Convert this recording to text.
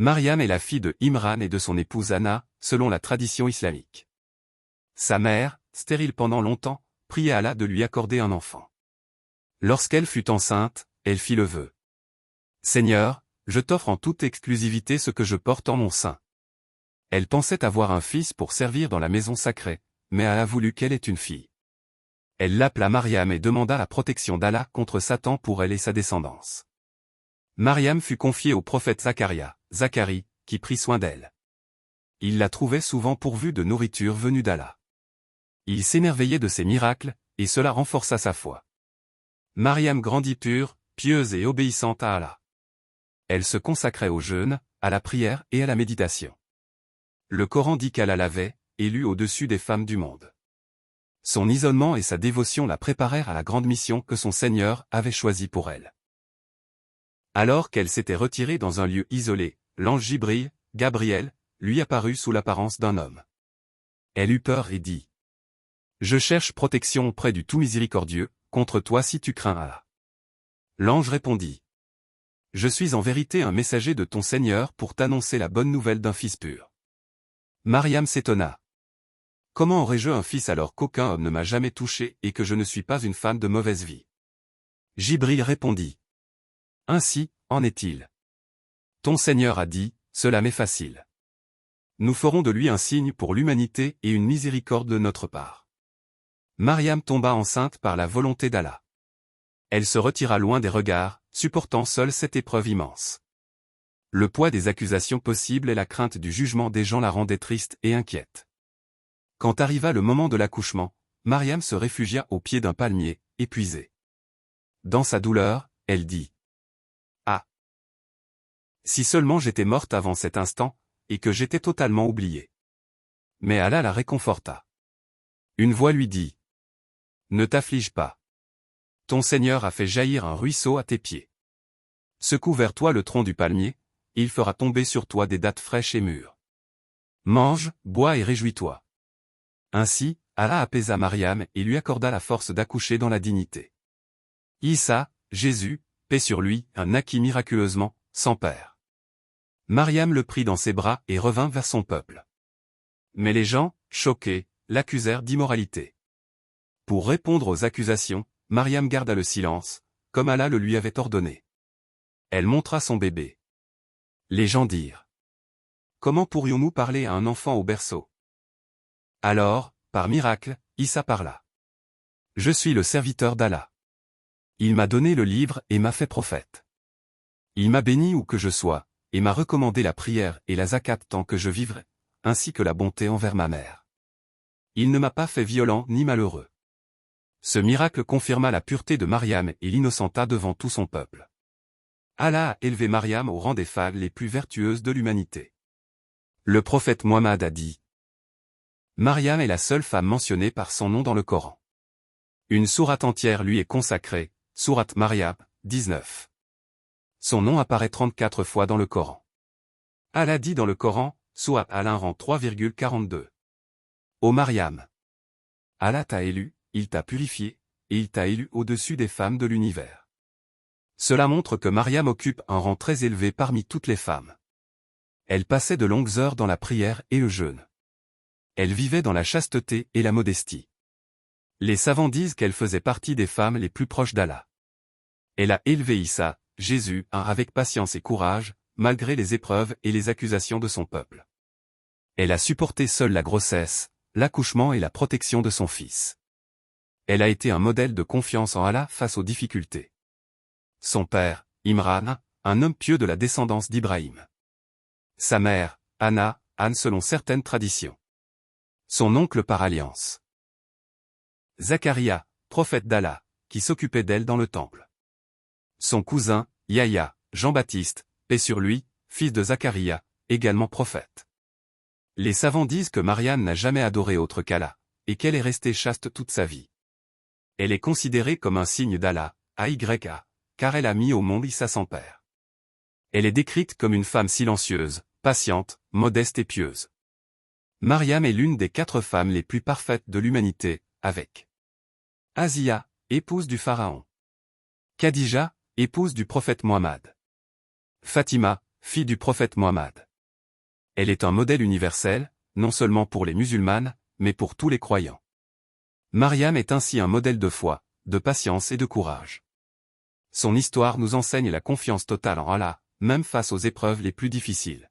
Mariam est la fille de Imran et de son épouse Anna, selon la tradition islamique. Sa mère, stérile pendant longtemps, pria Allah de lui accorder un enfant. Lorsqu'elle fut enceinte, elle fit le vœu. Seigneur, je t'offre en toute exclusivité ce que je porte en mon sein. Elle pensait avoir un fils pour servir dans la maison sacrée, mais Allah voulut qu'elle ait une fille. Elle l'appela Mariam et demanda la protection d'Allah contre Satan pour elle et sa descendance. Mariam fut confiée au prophète Zacharie, qui prit soin d'elle. Il la trouvait souvent pourvue de nourriture venue d'Allah. Il s'émerveillait de ses miracles, et cela renforça sa foi. Mariam grandit pure, pieuse et obéissante à Allah. Elle se consacrait au jeûne, à la prière et à la méditation. Le Coran dit qu'Allah l'avait, élue au-dessus des femmes du monde. Son isolement et sa dévotion la préparèrent à la grande mission que son Seigneur avait choisie pour elle. Alors qu'elle s'était retirée dans un lieu isolé, l'ange Jibril, Gabriel, lui apparut sous l'apparence d'un homme. Elle eut peur et dit : « Je cherche protection auprès du Tout-Miséricordieux, contre toi si tu crains Allah. » L'ange répondit : « Je suis en vérité un messager de ton Seigneur pour t'annoncer la bonne nouvelle d'un fils pur. » Mariam s'étonna. « Comment aurais-je un fils alors qu'aucun homme ne m'a jamais touché et que je ne suis pas une femme de mauvaise vie ? » Jibril répondit : « Ainsi, en est-il. Ton Seigneur a dit, cela m'est facile. Nous ferons de lui un signe pour l'humanité et une miséricorde de notre part. » Mariam tomba enceinte par la volonté d'Allah. Elle se retira loin des regards, supportant seule cette épreuve immense. Le poids des accusations possibles et la crainte du jugement des gens la rendaient triste et inquiète. Quand arriva le moment de l'accouchement, Mariam se réfugia au pied d'un palmier, épuisée. Dans sa douleur, elle dit : « Ah ! Si seulement j'étais morte avant cet instant, et que j'étais totalement oubliée. » Mais Allah la réconforta. Une voix lui dit : « Ne t'afflige pas. Ton Seigneur a fait jaillir un ruisseau à tes pieds. Secoue vers toi le tronc du palmier, il fera tomber sur toi des dattes fraîches et mûres. Mange, bois et réjouis-toi. » Ainsi, Allah apaisa Mariam et lui accorda la force d'accoucher dans la dignité. Isa, Jésus, paix sur lui, naquit miraculeusement, sans père. Mariam le prit dans ses bras et revint vers son peuple. Mais les gens, choqués, l'accusèrent d'immoralité. Pour répondre aux accusations, Mariam garda le silence, comme Allah le lui avait ordonné. Elle montra son bébé. Les gens dirent : « Comment pourrions-nous parler à un enfant au berceau ? » Alors, par miracle, Isa parla. « Je suis le serviteur d'Allah. Il m'a donné le livre et m'a fait prophète. Il m'a béni où que je sois, et m'a recommandé la prière et la zakat tant que je vivrai, ainsi que la bonté envers ma mère. Il ne m'a pas fait violent ni malheureux. » Ce miracle confirma la pureté de Mariam et l'innocenta devant tout son peuple. Allah a élevé Mariam au rang des femmes les plus vertueuses de l'humanité. Le prophète Mohammed a dit : « Mariam est la seule femme mentionnée par son nom dans le Coran. Une sourate entière lui est consacrée, sourate Mariam, 19. Son nom apparaît 34 fois dans le Coran. Allah dit dans le Coran, sourate Al-Imran 3,42. Ô Mariam, Allah t'a élu, il t'a purifié, et il t'a élu au-dessus des femmes de l'univers. Cela montre que Mariam occupe un rang très élevé parmi toutes les femmes. Elle passait de longues heures dans la prière et le jeûne. Elle vivait dans la chasteté et la modestie. Les savants disent qu'elle faisait partie des femmes les plus proches d'Allah. Elle a élevé Isa, Jésus, avec patience et courage, malgré les épreuves et les accusations de son peuple. Elle a supporté seule la grossesse, l'accouchement et la protection de son fils. Elle a été un modèle de confiance en Allah face aux difficultés. Son père, Imran, un homme pieux de la descendance d'Ibrahim. Sa mère, Anne selon certaines traditions. Son oncle par alliance. Zacharie, prophète d'Allah, qui s'occupait d'elle dans le temple. Son cousin, Yahya, Jean-Baptiste, paix sur lui, fils de Zacharie, également prophète. Les savants disent que Mariam n'a jamais adoré autre qu'Allah, et qu'elle est restée chaste toute sa vie. Elle est considérée comme un signe d'Allah, AYA, car elle a mis au monde Isa sans père. Elle est décrite comme une femme silencieuse, patiente, modeste et pieuse. Mariam est l'une des 4 femmes les plus parfaites de l'humanité, avec Asiya, épouse du pharaon. Khadija, épouse du prophète Mohammed. Fatima, fille du prophète Mohammed. Elle est un modèle universel, non seulement pour les musulmanes, mais pour tous les croyants. Mariam est ainsi un modèle de foi, de patience et de courage. Son histoire nous enseigne la confiance totale en Allah, même face aux épreuves les plus difficiles.